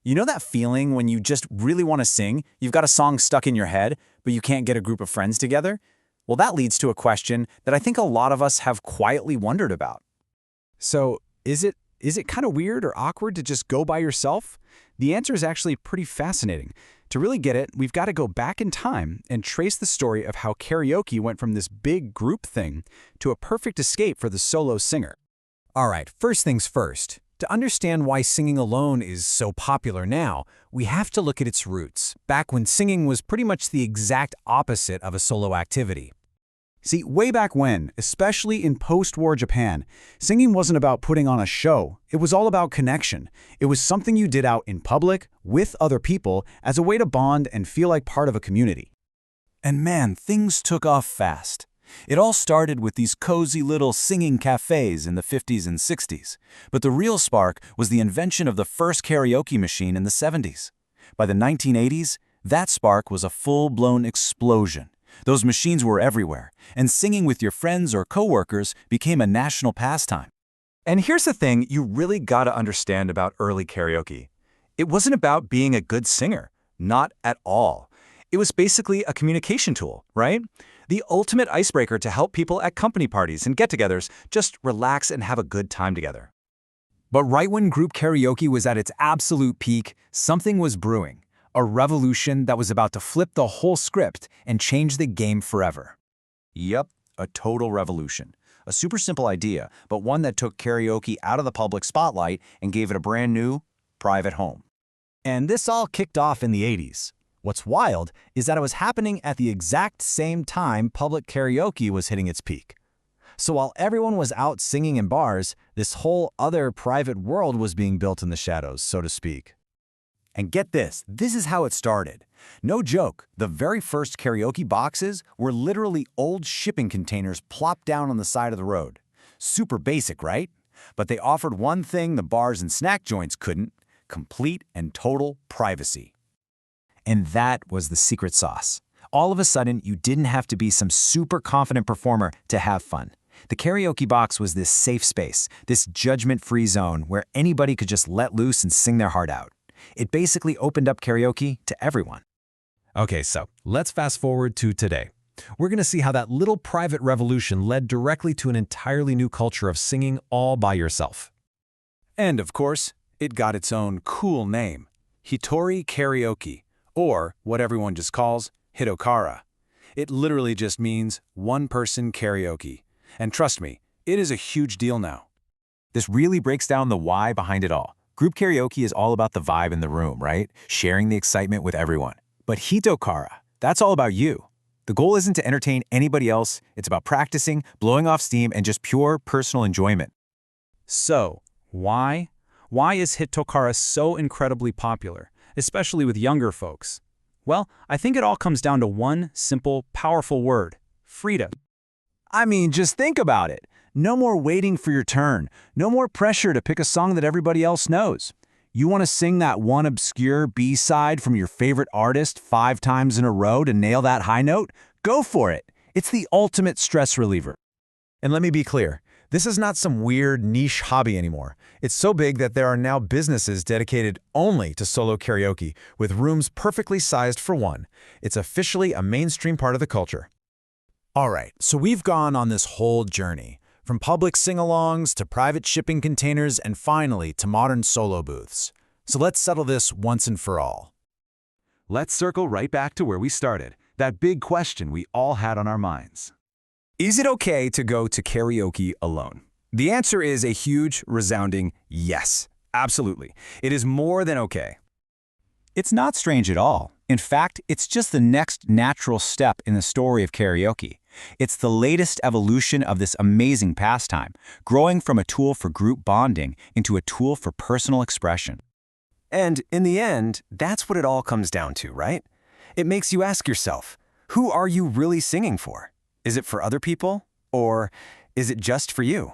You know that feeling when you just really want to sing, you've got a song stuck in your head, but you can't get a group of friends together? Well, that leads to a question that I think a lot of us have quietly wondered about. So, is it kind of weird or awkward to just go by yourself? The answer is actually pretty fascinating. To really get it, we've got to go back in time and trace the story of how karaoke went from this big group thing to a perfect escape for the solo singer. All right, first things first. To understand why singing alone is so popular now, we have to look at its roots, back when singing was pretty much the exact opposite of a solo activity. See, way back when, especially in post-war Japan, singing wasn't about putting on a show. It was all about connection. It was something you did out in public, with other people, as a way to bond and feel like part of a community. And man, things took off fast. It all started with these cozy little singing cafes in the 50s and 60s. But the real spark was the invention of the first karaoke machine in the 70s. By the 1980s, that spark was a full-blown explosion. Those machines were everywhere, and singing with your friends or coworkers became a national pastime. And here's the thing you really gotta understand about early karaoke. It wasn't about being a good singer. Not at all. It was basically a communication tool, right? The ultimate icebreaker to help people at company parties and get-togethers just relax and have a good time together. But right when group karaoke was at its absolute peak, something was brewing. A revolution that was about to flip the whole script and change the game forever. Yep, a total revolution. A super simple idea, but one that took karaoke out of the public spotlight and gave it a brand new, private home. And this all kicked off in the 80s. What's wild is that it was happening at the exact same time public karaoke was hitting its peak. So while everyone was out singing in bars, this whole other private world was being built in the shadows, so to speak. And get this is how it started. No joke, the very first karaoke boxes were literally old shipping containers plopped down on the side of the road. Super basic, right? But they offered one thing the bars and snack joints couldn't: complete and total privacy. And that was the secret sauce. All of a sudden, you didn't have to be some super confident performer to have fun. The karaoke box was this safe space, this judgment-free zone where anybody could just let loose and sing their heart out. It basically opened up karaoke to everyone. Okay, so let's fast forward to today. We're going to see how that little private revolution led directly to an entirely new culture of singing all by yourself. And of course, it got its own cool name, hitori-karaoke, or what everyone just calls hitokara. It literally just means one-person karaoke. And trust me, it is a huge deal now. This really breaks down the why behind it all. Group karaoke is all about the vibe in the room, right? Sharing the excitement with everyone. But hitokara, that's all about you. The goal isn't to entertain anybody else. It's about practicing, blowing off steam, and just pure personal enjoyment. So, why? Why is hitokara so incredibly popular, especially with younger folks? Well, I think it all comes down to one simple, powerful word: freedom. I mean, just think about it. No more waiting for your turn. No more pressure to pick a song that everybody else knows. You want to sing that one obscure B-side from your favorite artist 5 times in a row to nail that high note? Go for it. It's the ultimate stress reliever. And let me be clear, this is not some weird niche hobby anymore. It's so big that there are now businesses dedicated only to solo karaoke, with rooms perfectly sized for one. It's officially a mainstream part of the culture. All right, so we've gone on this whole journey, from public sing-alongs to private shipping containers and finally to modern solo booths. So let's settle this once and for all. Let's circle right back to where we started, that big question we all had on our minds. Is it okay to go to karaoke alone? The answer is a huge, resounding yes. Absolutely. It is more than okay. It's not strange at all. In fact, it's just the next natural step in the story of karaoke. It's the latest evolution of this amazing pastime, growing from a tool for group bonding into a tool for personal expression. And in the end, that's what it all comes down to, right? It makes you ask yourself, who are you really singing for? Is it for other people? Or is it just for you?